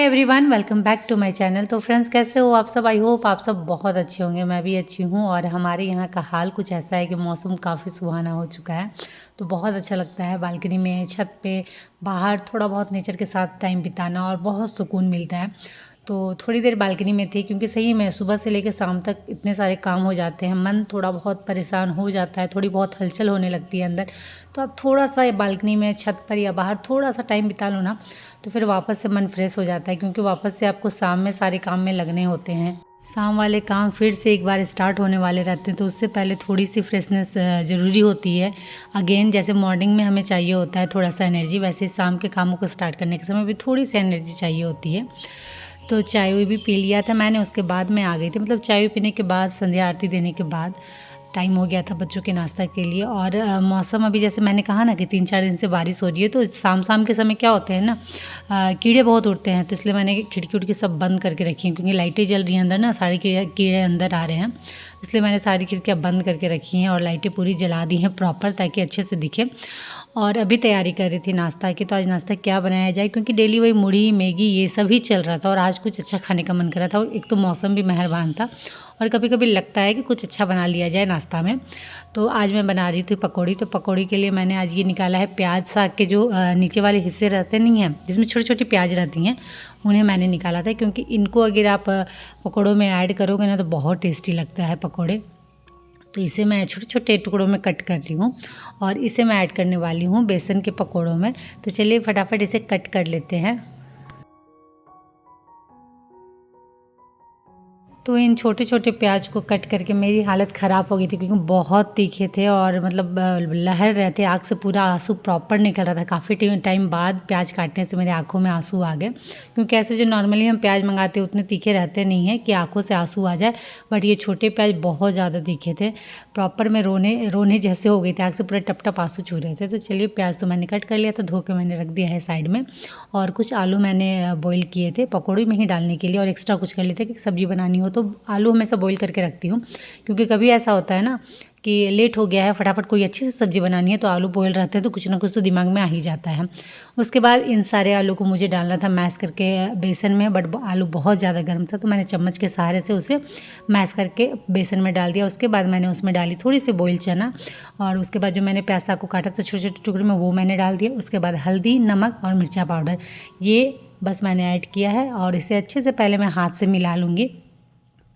Everyone, welcome back to my channel. तो friends, कैसे हो आप सब? आई होप आप सब बहुत अच्छे होंगे। मैं भी अच्छी हूँ। और हमारे यहाँ का हाल कुछ ऐसा है कि मौसम काफ़ी सुहाना हो चुका है, तो बहुत अच्छा लगता है बालकनी में, छत पे, बाहर थोड़ा बहुत नेचर के साथ टाइम बिताना, और बहुत सुकून मिलता है। तो थोड़ी देर बालकनी में थी, क्योंकि सही में सुबह से लेकर शाम तक इतने सारे काम हो जाते हैं, मन थोड़ा बहुत परेशान हो जाता है, थोड़ी बहुत हलचल होने लगती है अंदर। तो आप थोड़ा सा बालकनी में, छत पर या बाहर थोड़ा सा टाइम बिता लो ना, तो फिर वापस से मन फ्रेश हो जाता है, क्योंकि वापस से आपको शाम में सारे काम में लगने होते हैं। शाम वाले काम फिर से एक बार स्टार्ट होने वाले रहते हैं, तो उससे पहले थोड़ी सी फ्रेशनेस ज़रूरी होती है। अगेन, जैसे मॉर्निंग में हमें चाहिए होता है थोड़ा सा एनर्जी, वैसे शाम के कामों को स्टार्ट करने के समय भी थोड़ी सी एनर्जी चाहिए होती है। तो चाय वाय भी पी लिया था मैंने, उसके बाद मैं आ गई थी, मतलब चाय पीने के बाद, संध्या आरती देने के बाद टाइम हो गया था बच्चों के नाश्ता के लिए। और मौसम अभी जैसे मैंने कहा ना कि 3-4 दिन से बारिश हो रही है, तो शाम शाम के समय क्या होते हैं ना, कीड़े बहुत उड़ते हैं, तो इसलिए मैंने खिड़की उड़की सब बंद करके रखी हैं, क्योंकि लाइटें जल रही हैं अंदर ना, सारे कीड़े अंदर आ रहे हैं, इसलिए मैंने सारी खिड़कियाँ बंद करके रखी हैं और लाइटें पूरी जला दी हैं प्रॉपर, ताकि अच्छे से दिखे। और अभी तैयारी कर रही थी नाश्ता की, तो आज नाश्ता क्या बनाया जाए, क्योंकि डेली वही मुड़ी मैगी ये सब ही चल रहा था, और आज कुछ अच्छा खाने का मन कर रहा था। एक तो मौसम भी मेहरबान था, और कभी कभी लगता है कि कुछ अच्छा बना लिया जाए नाश्ता में। तो आज मैं बना रही थी पकौड़ी। तो पकौड़ी के लिए मैंने आज ये निकाला है प्याज, साग के जो नीचे वाले हिस्से रहते नहीं हैं, जिसमें छोटी छोटी प्याज रहती हैं, उन्हें मैंने निकाला था, क्योंकि इनको अगर आप पकौड़ों में ऐड करोगे ना, तो बहुत टेस्टी लगता है पकौड़े। तो इसे मैं छोटे छोटे टुकड़ों में कट कर रही हूँ, और इसे मैं ऐड करने वाली हूँ बेसन के पकौड़ों में। तो चलिए फटाफट इसे कट कर लेते हैं। तो इन छोटे छोटे प्याज को कट करके मेरी हालत ख़राब हो गई थी, क्योंकि बहुत तीखे थे, और मतलब लहर रहे थे आँख से, पूरा आंसू प्रॉपर निकल रहा था। काफ़ी टाइम बाद प्याज काटने से मेरे आँखों में आंसू आ गए, क्योंकि ऐसे जो नॉर्मली हम प्याज मंगाते हैं उतने तीखे रहते नहीं हैं कि आँखों से आंसू आ जाए, बट ये छोटे प्याज बहुत ज़्यादा तीखे थे, प्रॉपर मैं रोने जैसे हो गई थी, आँख से पूरे टप टप आंसू छू रहे थे। तो चलिए प्याज तो मैंने कट कर लिया था, धो के मैंने रख दिया है साइड में। और कुछ आलू मैंने बॉईल किए थे पकौड़ी में ही डालने के लिए, और एक्स्ट्रा कुछ कर लिए थे कि सब्ज़ी बनानी हो तो आलू हमेशा बॉईल करके रखती हूँ, क्योंकि कभी ऐसा होता है ना कि लेट हो गया है, फटाफट कोई अच्छी सी सब्ज़ी बनानी है, तो आलू बॉईल रहते हैं, तो कुछ ना कुछ तो दिमाग में आ ही जाता है। उसके बाद इन सारे आलू को मुझे डालना था मैश करके बेसन में, बट आलू बहुत ज़्यादा गर्म था, तो मैंने चम्मच के सहारे से उसे मैश करके बेसन में डाल दिया। उसके बाद मैंने उसमें डाली थोड़ी सी बॉईल चना, और उसके बाद जो मैंने प्याज को काटा था छोटे छोटे टुकड़े में, वो मैंने डाल दिया। उसके बाद हल्दी, नमक और मिर्चा पाउडर, ये बस मैंने ऐड किया है, और इसे अच्छे से पहले मैं हाथ से मिला लूँगी।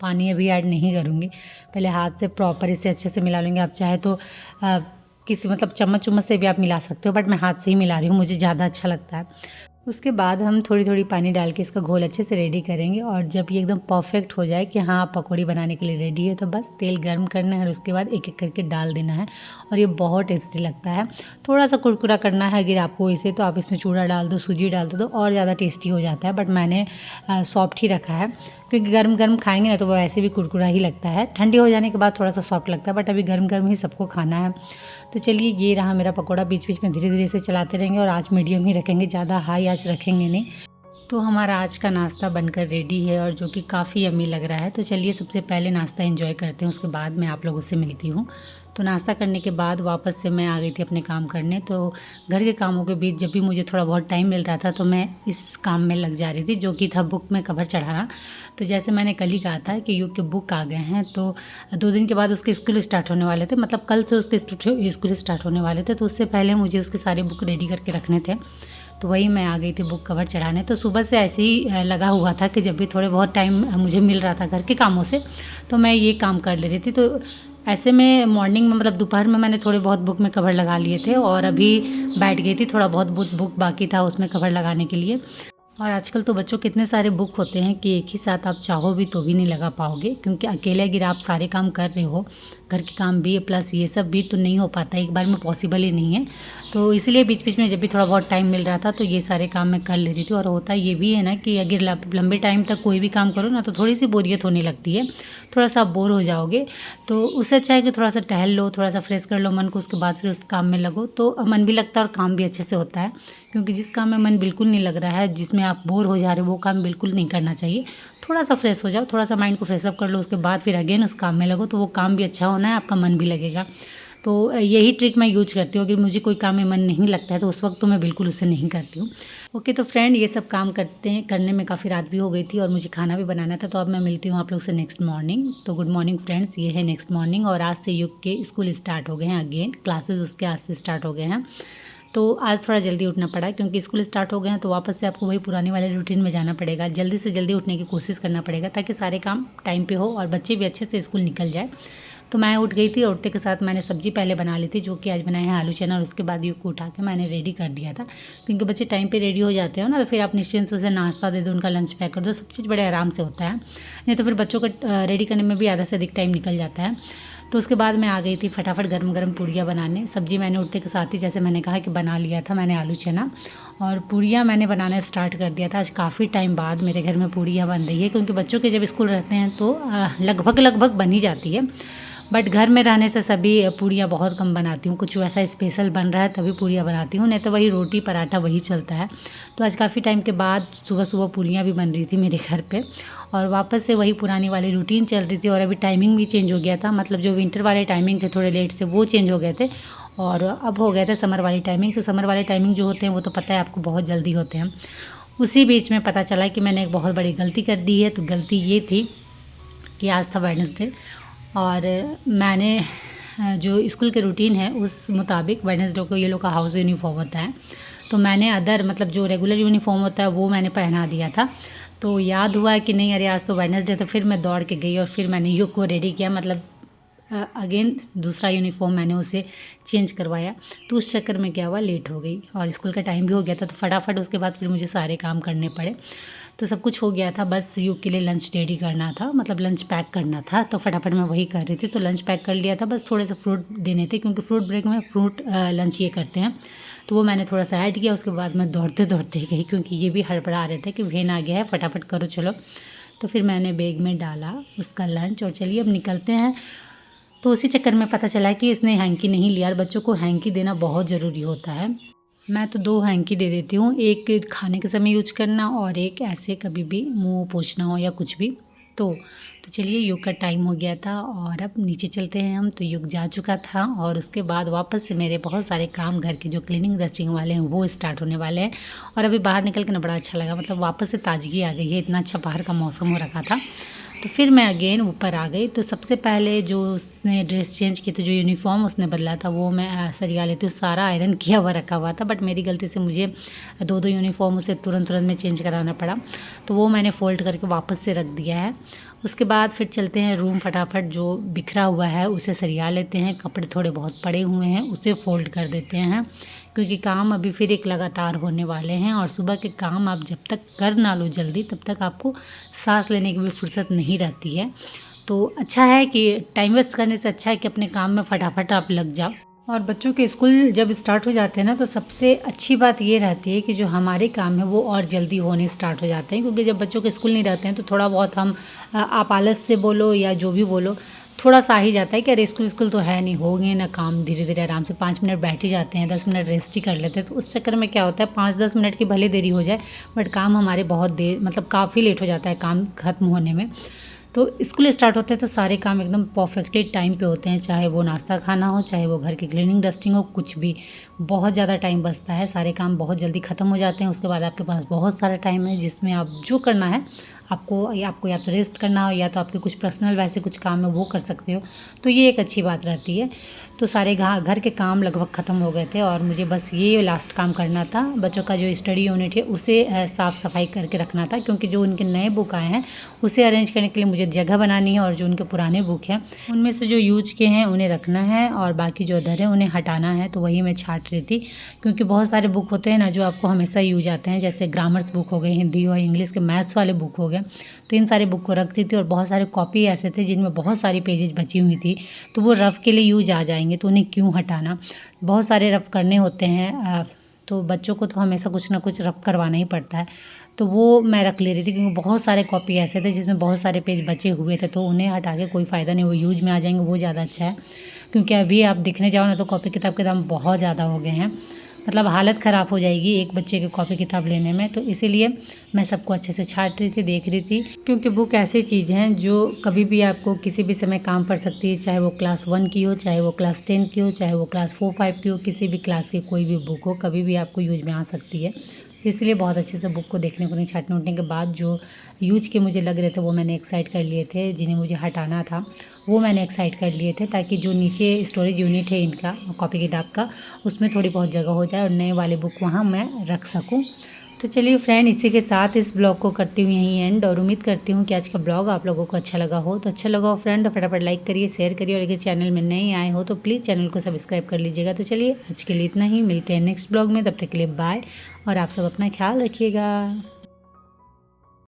पानी अभी ऐड नहीं करूँगी, पहले हाथ से प्रॉपर इसे अच्छे से मिला लूँगी। आप चाहे तो किसी मतलब चम्मच उम्मच से भी आप मिला सकते हो, बट मैं हाथ से ही मिला रही हूँ, मुझे ज़्यादा अच्छा लगता है। उसके बाद हम थोड़ी थोड़ी पानी डाल के इसका घोल अच्छे से रेडी करेंगे, और जब ये एकदम परफेक्ट हो जाए कि हाँ पकौड़ी बनाने के लिए रेडी है, तो बस तेल गर्म करना है, और उसके बाद एक एक करके डाल देना है, और ये बहुत टेस्टी लगता है। थोड़ा सा कुरकुरा करना है अगर आपको इसे, तो आप इसमें चूड़ा डाल दो, सूजी डाल दो, तो और ज़्यादा टेस्टी हो जाता है, बट मैंने सॉफ्ट ही रखा है, क्योंकि गर्म गर्म खाएंगे ना तो वो वैसे भी कुरकुरा ही लगता है, ठंडी हो जाने के बाद थोड़ा सा सॉफ्ट लगता है, बट अभी गर्म गर्म ही सबको खाना है। तो चलिए ये रहा मेरा पकौड़ा, बीच बीच में धीरे धीरे से चलाते रहेंगे, और आँच मीडियम ही रखेंगे, ज़्यादा हाई आँच रखेंगे नहीं। तो हमारा आज का नाश्ता बनकर रेडी है, और जो कि काफ़ी यम्मी लग रहा है। तो चलिए सबसे पहले नाश्ता एंजॉय करते हैं, उसके बाद मैं आप लोगों से मिलती हूँ। तो नाश्ता करने के बाद वापस से मैं आ गई थी अपने काम करने। तो घर के कामों के बीच जब भी मुझे थोड़ा बहुत टाइम मिल रहा था, तो मैं इस काम में लग जा रही थी, जो कि था बुक में कवर चढ़ाना। तो जैसे मैंने कल ही कहा था कि युग के बुक आ गए हैं, तो 2 दिन के बाद उसके स्कूल स्टार्ट होने वाले थे, मतलब कल से उसके स्कूल स्टार्ट होने वाले थे, तो उससे पहले मुझे उसके सारे बुक रेडी करके रखने थे। तो वही मैं आ गई थी बुक कवर चढ़ाने। तो सुबह से ऐसे ही लगा हुआ था कि जब भी थोड़े बहुत टाइम मुझे मिल रहा था घर के कामों से, तो मैं ये काम कर ले रही थी। तो ऐसे में मॉर्निंग में, मतलब दोपहर में मैंने थोड़े बहुत बुक में कवर लगा लिए थे, और अभी बैठ गई थी, थोड़ा बहुत बुक बाकी था उसमें कवर लगाने के लिए। और आजकल तो बच्चों के इतने सारे बुक होते हैं कि एक ही साथ आप चाहो भी तो भी नहीं लगा पाओगे, क्योंकि अकेले अगर आप सारे काम कर रहे हो, घर के काम भी प्लस ये सब भी, तो नहीं हो पाता, एक बार में पॉसिबल ही नहीं है। तो इसलिए बीच बीच में जब भी थोड़ा बहुत टाइम मिल रहा था, तो ये सारे काम मैं कर लेती थी। और होता ये भी है ना कि अगर लंबे टाइम तक कोई भी काम करो ना, तो थोड़ी सी बोरियत होने लगती है, थोड़ा सा आप बोर हो जाओगे। तो उससे अच्छा है कि थोड़ा सा टहल लो, थोड़ा सा फ्रेश कर लो मन को, उसके बाद फिर उस काम में लगो, तो मन भी लगता है और काम भी अच्छे से होता है। क्योंकि जिस काम में मन बिल्कुल नहीं लग रहा है, जिसमें आप बोर हो जा रहे हो, वो काम बिल्कुल नहीं करना चाहिए। थोड़ा सा फ्रेश हो जाओ, थोड़ा सा माइंड को फ्रेश अप कर लो, उसके बाद फिर अगेन उस काम में लगो, तो वो काम भी अच्छा होना है, आपका मन भी लगेगा। तो यही ट्रिक मैं यूज करती हूँ। अगर मुझे कोई काम में मन नहीं लगता है तो उस वक्त तो मैं बिल्कुल उसे नहीं करती हूँ। ओके, तो फ्रेंड ये सब काम करने में काफ़ी रात भी हो गई थी और मुझे खाना भी बनाना था। तो अब मैं मिलती हूँ आप लोग से नेक्स्ट मॉर्निंग। तो गुड मॉर्निंग फ्रेंड्स, ये है नेक्स्ट मॉर्निंग और आज से युग के स्कूल स्टार्ट हो गए हैं, अगेन क्लासेस उसके आज से स्टार्ट हो गए हैं। तो आज थोड़ा जल्दी उठना पड़ा क्योंकि स्कूल स्टार्ट हो गए हैं, तो वापस से आपको वही पुराने वाले रूटीन में जाना पड़ेगा। जल्दी से जल्दी उठने की कोशिश करना पड़ेगा ताकि सारे काम टाइम पे हो और बच्चे भी अच्छे से स्कूल निकल जाए। तो मैं उठ गई थी और उठते के साथ मैंने सब्ज़ी पहले बना ली थी, जो कि आज बनाए हैं आलू चना, और उसके बाद युग को उठा के मैंने रेडी कर दिया था। क्योंकि बच्चे टाइम पे रेडी हो जाते हैं ना, तो फिर आप निश्चिंत से उसे नाश्ता दे दो, उनका लंच पैक कर दो, सब चीज़ बड़े आराम से होता है। नहीं तो फिर बच्चों को रेडी करने में भी आधा से अधिक टाइम निकल जाता है। तो उसके बाद मैं आ गई थी फटाफट गरम गरम पूड़ियाँ बनाने। सब्ज़ी मैंने उठते के साथ ही, जैसे मैंने कहा कि बना लिया था मैंने आलू चना, और पूड़ियाँ मैंने बनाना स्टार्ट कर दिया था। आज काफ़ी टाइम बाद मेरे घर में पूड़ियाँ बन रही है, क्योंकि बच्चों के जब स्कूल रहते हैं तो लगभग बन ही जाती है। बट घर में रहने से सभी पूड़ियाँ बहुत कम बनाती हूँ। कुछ वैसा स्पेशल बन रहा है तभी पूड़ियाँ बनाती हूँ, नहीं तो वही रोटी पराठा वही चलता है। तो आज काफ़ी टाइम के बाद सुबह सुबह पूड़ियाँ भी बन रही थी मेरे घर पे, और वापस से वही पुरानी वाली रूटीन चल रही थी। और अभी टाइमिंग भी चेंज हो गया था, मतलब जो विंटर वाले टाइमिंग थे थोड़े लेट से वो चेंज हो गए थे, और अब हो गए थे समर वाली टाइमिंग। तो समर वाले टाइमिंग जो होते हैं वो तो पता है आपको बहुत जल्दी होते हैं। उसी बीच में पता चला कि मैंने एक बहुत बड़ी गलती कर दी है। तो गलती ये थी कि आज था वेडनेसडे, और मैंने जो स्कूल के रूटीन है उस मुताबिक वेडनेसडे को ये लोग का हाउस यूनिफॉर्म होता है, तो मैंने अदर मतलब जो रेगुलर यूनिफॉर्म होता है वो मैंने पहना दिया था। तो याद हुआ कि नहीं अरे आज तो वेडनेसडे, तो फिर मैं दौड़ के गई और फिर मैंने युग को रेडी किया, मतलब अगेन दूसरा यूनिफॉर्म मैंने उसे चेंज करवाया। तो उस चक्कर में क्या हुआ, लेट हो गई और स्कूल का टाइम भी हो गया था। तो फटाफट उसके बाद फिर मुझे सारे काम करने पड़े। तो सब कुछ हो गया था, बस युग के लिए लंच रेडी करना था, मतलब लंच पैक करना था। तो फटाफट मैं वही कर रही थी। तो लंच पैक कर लिया था, बस थोड़े से फ्रूट देने थे, क्योंकि फ्रूट ब्रेक में फ्रूट लंच ये करते हैं। तो वो मैंने थोड़ा सा ऐड किया। उसके बाद मैं दौड़ते दौड़ते गई, क्योंकि ये भी हड़बड़ा रहे थे कि वैन आ गया है, फटाफट करो चलो। तो फिर मैंने बैग में डाला उसका लंच, और चलिए अब निकलते हैं। तो उसी चक्कर में पता चला कि इसने हैंकी नहीं लिया, और बच्चों को हैंकी देना बहुत ज़रूरी होता है। मैं तो 2 हैंकी दे देती हूँ, एक खाने के समय यूज करना और एक ऐसे कभी भी मुँह पोंछना हो या कुछ भी। तो चलिए युग का टाइम हो गया था और अब नीचे चलते हैं हम। तो युग जा चुका था और उसके बाद वापस से मेरे बहुत सारे काम घर के जो क्लीनिंग डस्टिंग वाले हैं वो स्टार्ट होने वाले हैं। और अभी बाहर निकल के ना बड़ा अच्छा लगा, मतलब वापस से ताजगी आ गई है, इतना अच्छा बाहर का मौसम हो रखा था। तो फिर मैं अगेन ऊपर आ गई। तो सबसे पहले जो उसने ड्रेस चेंज की थी, जो यूनिफॉर्म उसने बदला था वो मैं सरिया लेती हूँ। सारा आयरन किया हुआ रखा हुआ था, बट मेरी गलती से मुझे 2 यूनिफॉर्म उसे तुरंत में चेंज कराना पड़ा। तो वो मैंने फ़ोल्ड करके वापस से रख दिया है। उसके बाद फिर चलते हैं रूम, फटाफट जो बिखरा हुआ है उसे सरिया लेते हैं। कपड़े थोड़े बहुत पड़े हुए हैं उसे फ़ोल्ड कर देते हैं, क्योंकि काम अभी फिर एक लगातार होने वाले हैं। और सुबह के काम आप जब तक कर ना लो जल्दी, तब तक आपको सांस लेने की भी फुर्सत नहीं रहती है। तो अच्छा है कि टाइम वेस्ट करने से अच्छा है कि अपने काम में फटाफट आप लग जाओ। और बच्चों के स्कूल जब स्टार्ट हो जाते हैं ना, तो सबसे अच्छी बात ये रहती है कि जो हमारे काम है वो और जल्दी होने स्टार्ट हो जाते हैं। क्योंकि जब बच्चों के स्कूल नहीं रहते हैं तो थोड़ा बहुत हम आप आलस से बोलो या जो भी बोलो, थोड़ा सा आ ही जाता है कि अरे स्कूल तो है नहीं, हो गए ना काम, धीरे धीरे आराम से 5 मिनट बैठ ही जाते हैं, 10 मिनट रेस्ट ही कर लेते हैं। तो उस चक्कर में क्या होता है, 5-10 मिनट की भले देरी हो जाए बट काम हमारे बहुत देर, मतलब काफ़ी लेट हो जाता है काम ख़त्म होने में। तो स्कूल स्टार्ट होते हैं तो सारे काम एकदम परफेक्टली टाइम पे होते हैं, चाहे वो नाश्ता खाना हो, चाहे वो घर की क्लीनिंग डस्टिंग हो, कुछ भी। बहुत ज़्यादा टाइम बचता है, सारे काम बहुत जल्दी ख़त्म हो जाते हैं। उसके बाद आपके पास बहुत सारा टाइम है जिसमें आप जो करना है आपको या तो रेस्ट करना हो या तो आपके कुछ पर्सनल वैसे कुछ काम है वो कर सकते हो। तो ये एक अच्छी बात रहती है। तो सारे घर के काम लगभग ख़त्म हो गए थे और मुझे बस ये लास्ट काम करना था। बच्चों का जो स्टडी यूनिट है उसे साफ़ सफाई करके रखना था, क्योंकि जो उनके नए बुक आए हैं उसे अरेंज करने के लिए मुझे जगह बनानी है। और जो उनके पुराने बुक हैं उनमें से जो यूज के हैं उन्हें रखना है और बाकी जो अदर है उन्हें हटाना है। तो वही मैं छाँट रही थी, क्योंकि बहुत सारे बुक होते हैं ना जो आपको हमेशा यूज आते हैं, जैसे ग्रामर्स बुक हो गए, हिंदी और इंग्लिश के मैथ्स वाले बुक हो गए। तो इन सारे बुक को रखती थी और बहुत सारे कॉपी ऐसे थे जिनमें बहुत सारी पेजेज बची हुई थी, तो वो रफ़ के लिए यूज आ जाएंगे, तो उन्हें क्यों हटाना। बहुत सारे रफ़ करने होते हैं, तो बच्चों को तो हमेशा कुछ ना कुछ रफ़ करवाना ही पड़ता है। तो वो मैं रख ले रही थी, क्योंकि बहुत सारे कॉपी ऐसे थे जिसमें बहुत सारे पेज बचे हुए थे, तो उन्हें हटा के कोई फ़ायदा नहीं, वो यूज में आ जाएंगे, वो ज़्यादा अच्छा है। क्योंकि अभी आप दिखने जाओ ना तो कॉपी किताब के दाम बहुत ज़्यादा हो गए हैं। मतलब हालत ख़राब हो जाएगी एक बच्चे की कॉपी किताब लेने में। तो इसीलिए मैं सबको अच्छे से छाँट रही थी, देख रही थी, क्योंकि बुक ऐसी चीज़ हैं जो कभी भी आपको किसी भी समय काम पड़ सकती है। चाहे वो क्लास 1 की हो, चाहे वो क्लास 10 की हो, चाहे वो क्लास 4-5 की हो, किसी भी क्लास की कोई भी बुक हो, कभी भी आपको यूज में आ सकती है। तो इसलिए बहुत अच्छे से बुक को देखने को नहीं, छाँटने उटने के बाद जो यूज के मुझे लग रहे थे वो मैंने एक साइड कर लिए थे, जिन्हें मुझे हटाना था वो मैंने एक साइड कर लिए थे, ताकि जो नीचे स्टोरेज यूनिट है इनका कॉपी किताब का, उसमें थोड़ी बहुत जगह हो जाए और नए वाले बुक वहाँ मैं रख सकूँ। तो चलिए फ्रेंड, इसी के साथ इस ब्लॉग को करती हूँ यहीं एंड, और उम्मीद करती हूँ कि आज का ब्लॉग आप लोगों को अच्छा लगा हो। तो अच्छा लगा हो फ्रेंड तो फटाफट लाइक करिए, शेयर करिए, और अगर चैनल में नए आए हो तो प्लीज़ चैनल को सब्सक्राइब कर लीजिएगा। तो चलिए आज के लिए इतना ही, मिलते हैं नेक्स्ट ब्लॉग में, तब तक के लिए बाय, और आप सब अपना ख्याल रखिएगा।